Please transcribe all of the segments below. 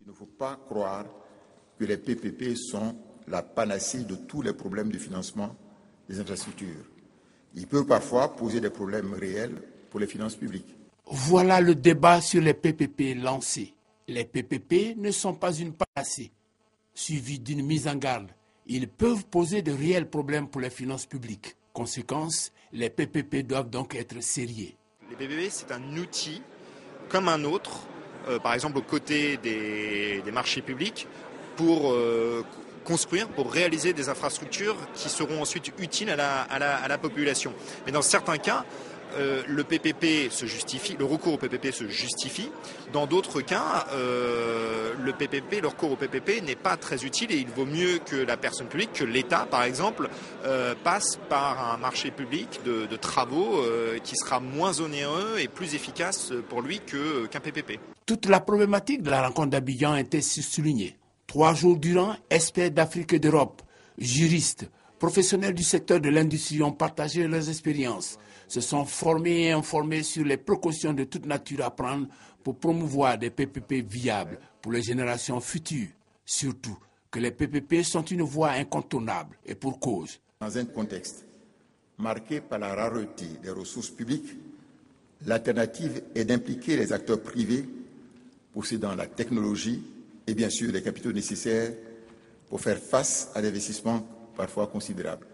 Il ne faut pas croire que les PPP sont la panacée de tous les problèmes de financement des infrastructures. Ils peuvent parfois poser des problèmes réels pour les finances publiques. Voilà le débat sur les PPP lancé. Les PPP ne sont pas une panacée, suivi d'une mise en garde. Ils peuvent poser de réels problèmes pour les finances publiques. Conséquence, les PPP doivent donc être sérieux. Les PPP, c'est un outil comme un autre, par exemple aux côtés des marchés publics, pour construire, pour réaliser des infrastructures qui seront ensuite utiles à la population. Mais dans certains cas, le PPP se justifie, le recours au PPP se justifie. Dans d'autres cas, le recours au PPP n'est pas très utile et il vaut mieux que la personne publique, que l'État par exemple, passe par un marché public de travaux qui sera moins onéreux et plus efficace pour lui qu'un PPP. Toute la problématique de la rencontre d'Abidjan a été soulignée. 3 jours durant, experts d'Afrique et d'Europe, juristes, professionnels du secteur de l'industrie ont partagé leurs expériences, se sont formés et informés sur les précautions de toute nature à prendre pour promouvoir des PPP viables pour les générations futures. Surtout que les PPP sont une voie incontournable et pour cause. Dans un contexte marqué par la rareté des ressources publiques, l'alternative est d'impliquer les acteurs privés possédant la technologie et bien sûr les capitaux nécessaires pour faire face à des investissements parfois considérables,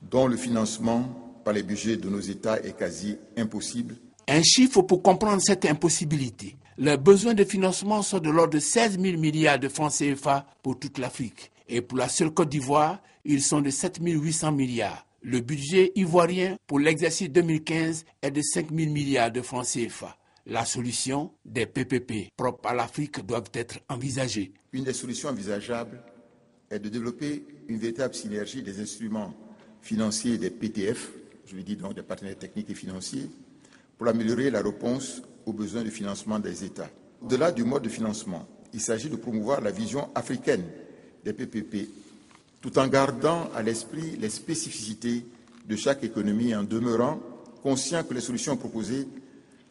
dont le financement par les budgets de nos États est quasi impossible. Un chiffre pour comprendre cette impossibilité. Les besoins de financement sont de l'ordre de 16 000 milliards de francs CFA pour toute l'Afrique. Et pour la seule Côte d'Ivoire, ils sont de 7 800 milliards. Le budget ivoirien pour l'exercice 2015 est de 5 000 milliards de francs CFA. La solution des PPP propres à l'Afrique doivent être envisagées. Une des solutions envisageables est de développer une véritable synergie des instruments financiers des PTF, je veux dire donc des partenaires techniques et financiers, pour améliorer la réponse aux besoins de financement des États. Au-delà du mode de financement, il s'agit de promouvoir la vision africaine des PPP, tout en gardant à l'esprit les spécificités de chaque économie et en demeurant conscient que les solutions proposées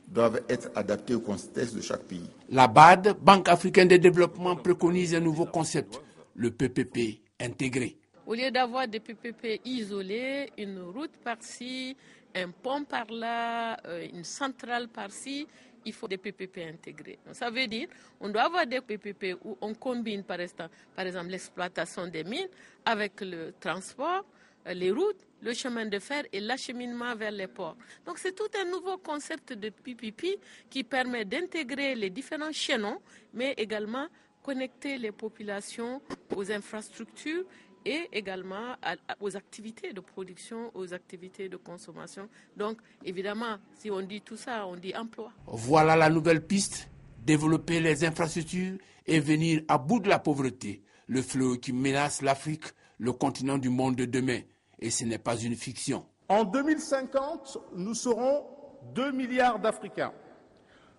doivent être adaptées au contexte de chaque pays. La BAD, Banque africaine de développement, préconise un nouveau concept, le PPP intégré. Au lieu d'avoir des PPP isolés, une route par-ci, un pont par-là, une centrale par-ci, il faut des PPP intégrés. Donc, ça veut dire qu'on doit avoir des PPP où on combine par exemple l'exploitation des mines avec le transport, les routes, le chemin de fer et l'acheminement vers les ports. Donc c'est tout un nouveau concept de PPP qui permet d'intégrer les différents chaînons, mais également connecter les populations aux infrastructures et également aux activités de production, aux activités de consommation. Donc, évidemment, si on dit tout ça, on dit emploi. Voilà la nouvelle piste, développer les infrastructures et venir à bout de la pauvreté, le fléau qui menace l'Afrique, le continent du monde de demain. Et ce n'est pas une fiction. En 2050, nous serons 2 milliards d'Africains.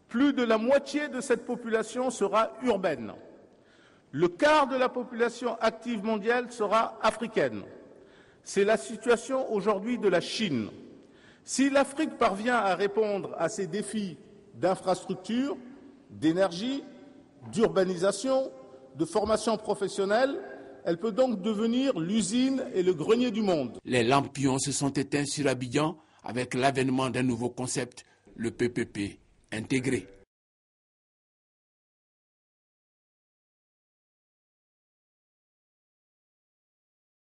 Plus de la moitié de cette population sera urbaine. Le quart de la population active mondiale sera africaine. C'est la situation aujourd'hui de la Chine. Si l'Afrique parvient à répondre à ces défis d'infrastructure, d'énergie, d'urbanisation, de formation professionnelle, elle peut donc devenir l'usine et le grenier du monde. Les lampions se sont éteints sur Abidjan avec l'avènement d'un nouveau concept, le PPP intégré.